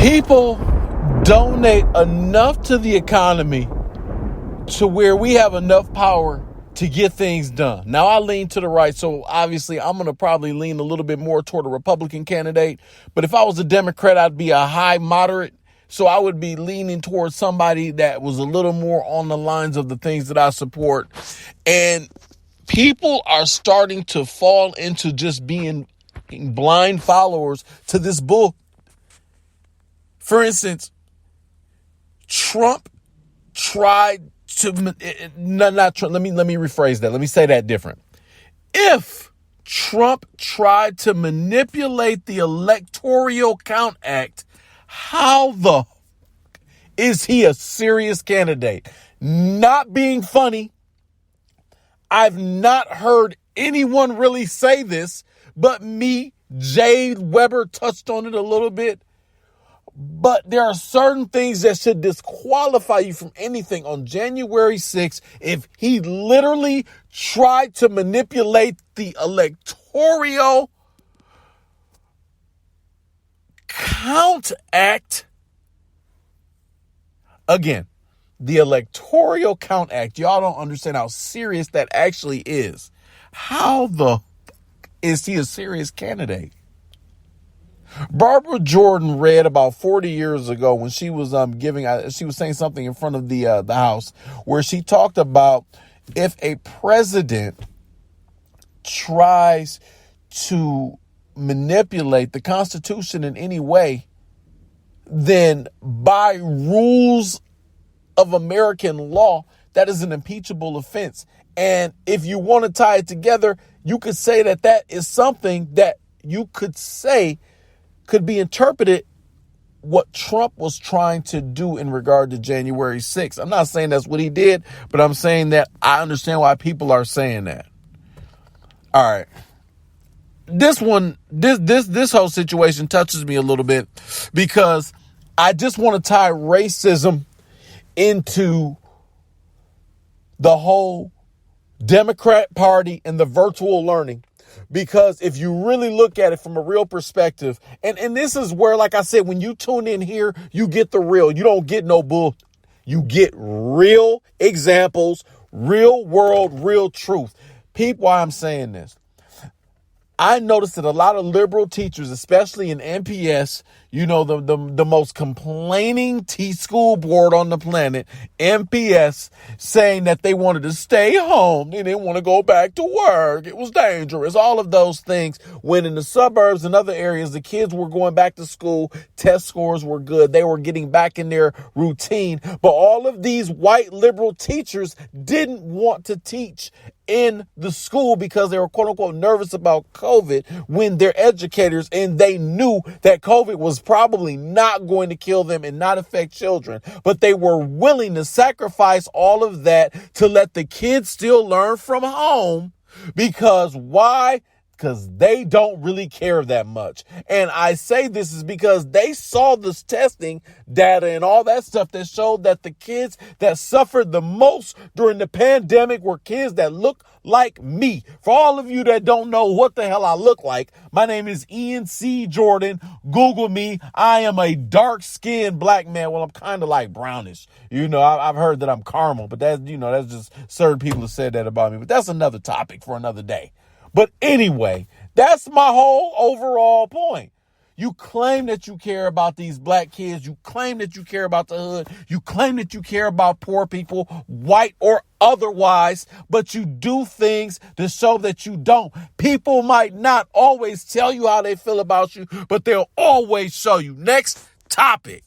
People donate enough to the economy to where we have enough power to get things done. Now, I lean to the right, so obviously I'm going to probably lean a little bit more toward a Republican candidate. But if I was a Democrat, I'd be a high moderate. So I would be leaning towards somebody that was a little more on the lines of the things that I support. And people are starting to fall into just being blind followers to this bull. For instance, Trump tried to, not Trump, let me rephrase that. Let me say that different. If Trump tried to manipulate the Electoral Count Act, how the is he a serious candidate? Not being funny. I've not heard anyone really say this, but me, Jade Weber, touched on it a little bit. But there are certain things that should disqualify you from anything on January 6th if he literally tried to manipulate the Electoral Count Act. Again, the Electoral Count Act. Y'all don't understand how serious that actually is. How the is he a serious candidate? Barbara Jordan read about 40 years ago when she was she was saying something in front of the House where she talked about if a president tries to manipulate the Constitution in any way, then by rules of American law, that is an impeachable offense. And if you want to tie it together, you could say that that is something that you could say could be interpreted what Trump was trying to do in regard to January 6th. I'm not saying that's what he did, but I'm saying that I understand why people are saying that. All right. This whole situation touches me a little bit because I just want to tie racism into the whole Democrat Party and the virtual learning. Because if you really look at it from a real perspective, and this is where, like I said, when you tune in here, you get the real. You don't get no bull. You get real examples, real world, real truth. Peep why I'm saying this. I noticed that a lot of liberal teachers, especially in MPS, you know, the most complaining school board on the planet, MPS, saying that they wanted to stay home. They didn't want to go back to work. It was dangerous. All of those things. When in the suburbs and other areas, the kids were going back to school. Test scores were good. They were getting back in their routine. But all of these white liberal teachers didn't want to teach in the school because they were quote unquote nervous about COVID when they're educators and they knew that COVID was probably not going to kill them and not affect children. But they were willing to sacrifice all of that to let the kids still learn from home because why? Because they don't really care that much. And I say this is because they saw this testing data and all that stuff that showed that the kids that suffered the most during the pandemic were kids that look like me. For all of you that don't know what the hell I look like, my name is Ian C. Jordan. Google me. I am a dark-skinned black man. Well, I'm kind of like brownish. You know, I've heard that I'm caramel, but that's just certain people have said that about me. But that's another topic for another day. But anyway, that's my whole overall point. You claim that you care about these black kids. You claim that you care about the hood. You claim that you care about poor people, white or otherwise, but you do things to show that you don't. People might not always tell you how they feel about you, but they'll always show you. Next topic.